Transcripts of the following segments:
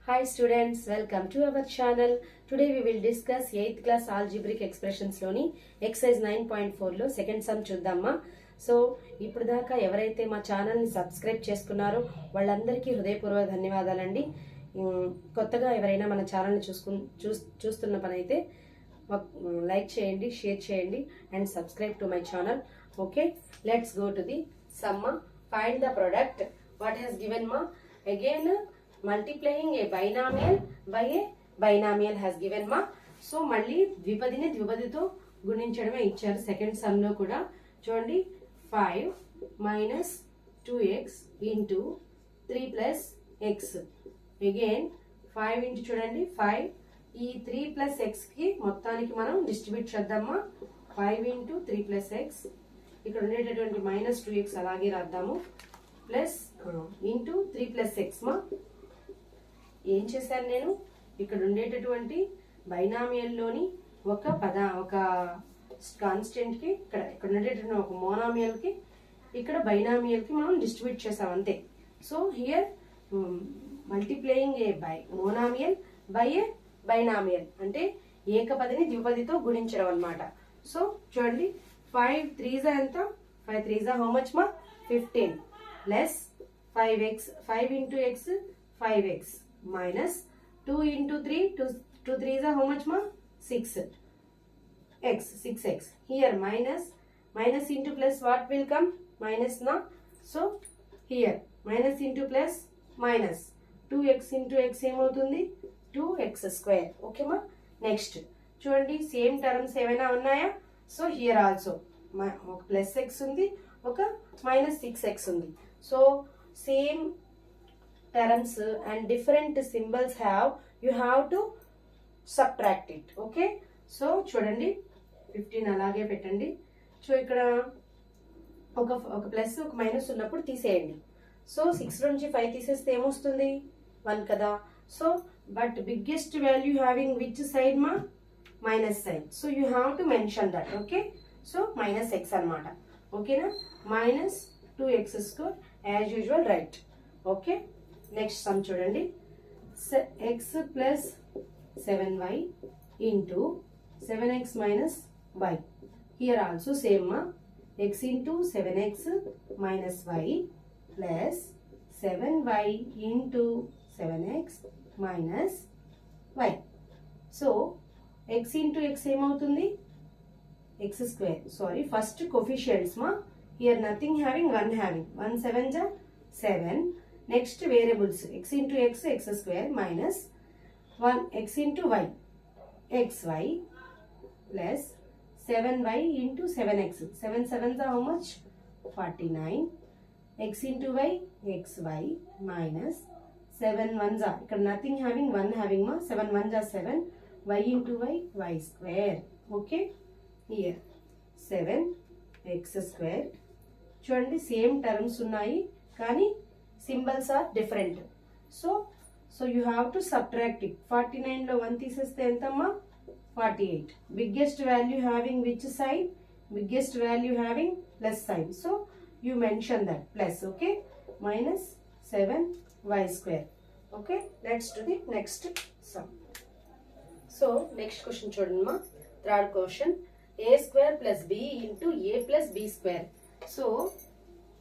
Hi students, welcome to our channel. Today we will discuss 8th class algebraic expressions loni exercise 9.4 లో second some చూద్దామా. So ఇప్పుడు దాకా ఎవరైతే మా channel ని సబ్స్క్రైబ్ చేసుకున్నారో వాళ్ళందరికీ హృదయపూర్వక ధన్యవాదాలండి. కొత్తగా ఎవరైనా మన ఛానల్ ని చూస్తున్న పనైతే లైక్ చేయండి, షేర్ చేయండి and subscribe to my channel. Okay, let's go to the sum. Find the product what has given మా. Again multiplying a binomial by a binomial has given ma. So మళ్ళీ ద్విపదిని ద్విపదితో గుణించడమే ఇచ్చారు second some లో కూడా. చూడండి, 5 minus 2x into 3 plus x. Again 5 into చూడండి 5, ఈ 3 plus x కి మొత్తానికి మనం డిస్ట్రిబ్యూట్ చేద్దామా. 5 into 3 plus x, ఇక్కడ ఉండేటటువంటి మైనస్ 2x అలాగే రాద్దాము, ప్లస్ ఇంటూ 3 plus x మా. ఏం చేశాను నేను, ఇక్కడ ఉండేటటువంటి బైనామియల్లోని ఒక కాన్స్టెంట్ కి ఇక్కడ ఉండేటటువంటి ఒక మోనామియల్ కి ఇక్కడ బైనామియల్ కి మనం డిస్ట్రిబ్యూట్ చేసాం అంతే. So here multiplying a monomial by a binomial అంటే ఏకపదిని ద్విపదితో గుణించడం అన్నమాట. సో చూడండి, 5 3s ఎంత, 5 3s హౌ మచ్ మా 15 plus 5x, 5 into x 5x minus 2 into 3, 2 3s are how much ma 6x, 6x. Here minus into plus what will come, minus na. So here minus into plus minus 2x into x ఏమవుతుంది 2x square. Okay మా. Next చూడండి, same terms ఏమైనా ఉన్నాయా. So here also ఒక plus X ఉంది, ఒక minus 6x ఉంది. So same terms and different symbols you have to subtract it. okay, so చూడండి 15 అలాగే పెట్టండి. సో ఇక్కడ ఒక ప్లస్ ఒక మైనస్ ఉన్నప్పుడు తీసేయండి. సో 6 నుంచి 5 తీసేస్తే ఏమొస్తుంది 1 కదా. So but biggest value having which side మా minus side. So you have to mention that. Okay, so minus X అనమాట. ఓకేనా, minus 2x square as usual right. Okay, next sum చూడండి, x plus 7y into 7x minus y. Here also same మా, x into 7x minus y plus 7y into 7x minus y. So x into x ఏమవుతుంది x square. Sorry, first coefficients మా. Here nothing having 1 having 1 7 జా 7. Next variables x into x x square minus 1 x into y xy plus 7y into 7x 7 7s how much 49 x into y xy minus 7 1s ఇక్కడ nothing having 1 having మా 7 1s 7 y into y y square. Okay, here 7x square. చూడండి, same terms ఉన్నాయి కానీ symbols are different. So you have to subtract it. 49 లో 1 తీసేస్తే ఎంతమ్మా 48. Biggest value having which side, biggest value having plus side. So you mention that plus. Okay, minus 7y square. Okay, let's do the next sum. So next question చూడండి మా, third question, a square plus b into a plus b square. So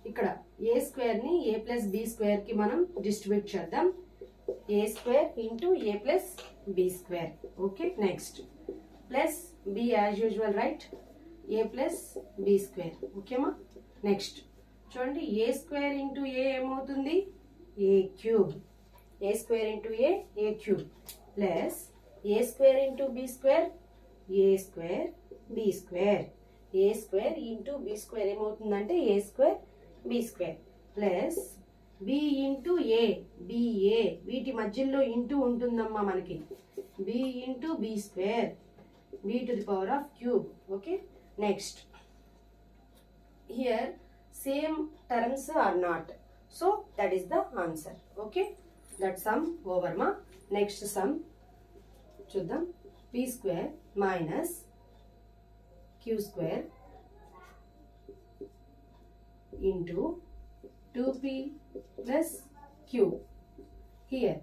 ఇక్కడ ఏ square ని ఏ plus B square కి మనం distribute చేద్దాం. A square into A plus B square. Okay, next plus B as usual right, A plus B square. ఓకేమా. Next చూడండి, A square into A ఏమవుతుంది A cube. A square into A cube plus A square into B square A square B square. A square into B square ఏమవుతుందంటే A square B square plus B into A B A. వీటి మధ్యలో into ఉంటుందమ్మా మనకి, B into B square B to the power of cube. Okay, next here same terms are not. So that is the answer. Okay, that sum over మా. Next sum చూద్దాం, P square minus Q square into 2p plus q. Here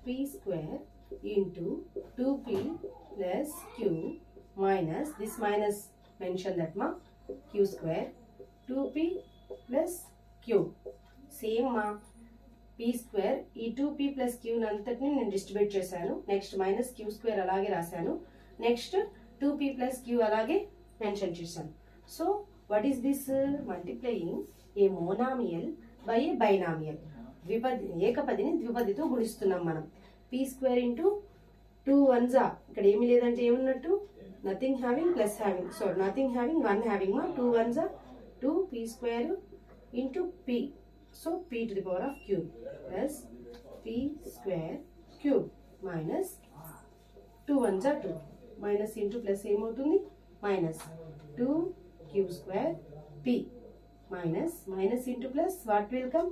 p square into 2p plus q minus, this minus mention that ma, q square 2p plus q. Same మా p square ఈ 2p plus q అంతటిని నేను distribute చేశాను. Next minus q square అలాగే రాశాను. Next 2p plus q అలాగే mention చేశాను. So what is this? Multiplying a monomial by a binomial. ఏకపదిని ద్విపదితో గుణిస్తున్నాం మనం. p స్క్వేర్ ఇంటూ 2 1s, ఇక్కడ ఏమీ లేదంటే ఏమున్నట్టు? Nothing having plus having. So nothing having 1 having మా 2 1s 2 p square into p. So p to the power of cube plus p square cube minus 2 1s are 2 minus into plus ఏమవుతుంది? minus 2 cube square p minus into plus what will come?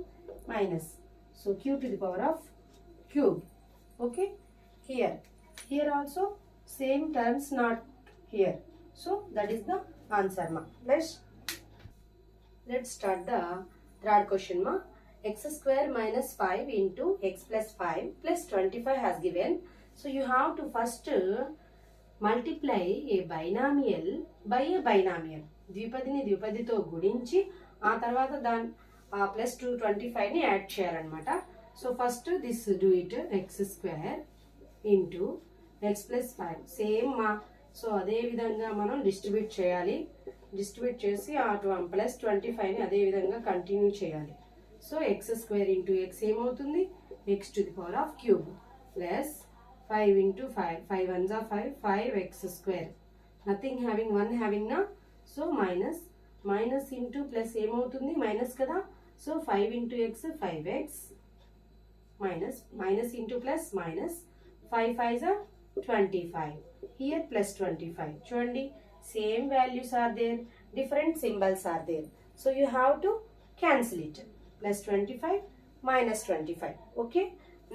minus. So q to the power of cube. Okay, here also same terms not here. So that is the answer ma. Let's start the third question ma. X square minus 5 into x plus 5 plus 25 has given. So you have to first multiply a binomial by a binomial. ద్విపదిని ద్విపదితో గుణించి ఆ తర్వాత దాని plus 225 ని add చేయాలన్నమాట. So first this do it. X square into X plus 5 same మా. So అదే విధంగా మనం డిస్ట్రిబ్యూట్ చేయాలి. డిస్ట్రిబ్యూట్ చేసి ఆ ప్లస్ 25 ని అదే విధంగా కంటిన్యూ చేయాలి. So X square into X ఏమవుతుంది? X to the power of cube plus 5 into 5 5 1s are 5 5 X square. Nothing having 1 having నా. సో మైనస్ ఇంటూ ప్లస్ ఏమవుతుంది? మైనస్ కదా. So 5 into X 5x minus into plus minus 5 5s are 25. Here plus 25. చూడండి same values are there, different symbols are there. So you have to cancel it. Plus 25 minus 25. Okay.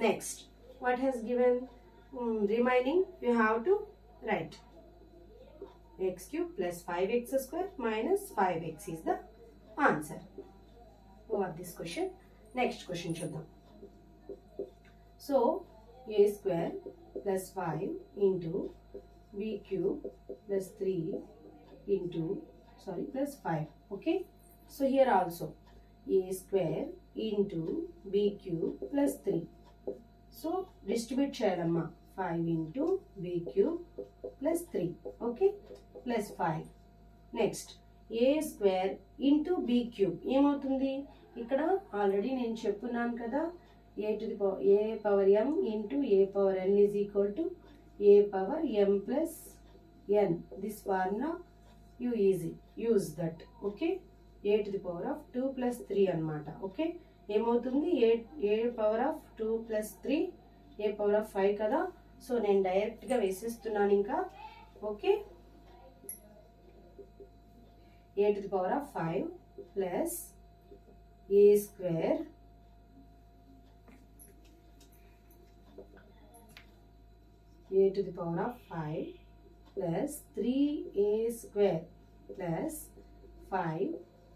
Next, what has given? Remaining you have to write x cube plus 5x square minus 5x is the answer. Over this question. Next question చూద్దాం. So a square plus 5 into b cube plus 3 into plus 5. Okay. So here also a square into b cube plus 3. So distribute చేయాలమ్మా. 5 into b cube plus 3. Okay. Plus 5. Next a square into b cube ఏమవుతుంది? ఇక్కడ already నేను చెప్పున్నాను కదా, a to the power a power m into a power n is equal to a power m plus n. This formula you use that. Okay. a to the power of 2 plus 3 అన్నమాట. Okay. ఏమవుతుంది? a power of 2 plus 3 a power of 5 కదా. So నేను direct గా వేసేస్తున్నాను ఇంకా. Okay. a to the power of 5 plus a square a to the power of 5 plus 3a square plus 5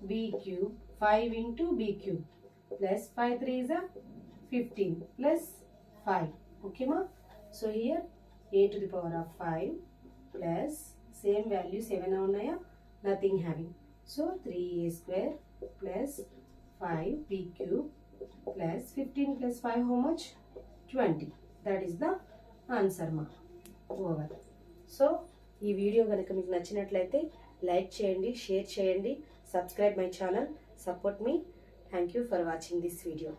b cube 5 into b cube plus 5 3 is a 15 plus 5. Okay ma. So here a to the power of 5 plus same value 7 unnaya, nothing having. So 3a square plus 5 b cube plus 15 plus 5 how much? 20. That is the answer మా. Over. So ఈ video కనుక మీకు నచ్చినట్లయితే like చేయండి, share చేయండి, subscribe my channel, support me. Thank you for watching this video.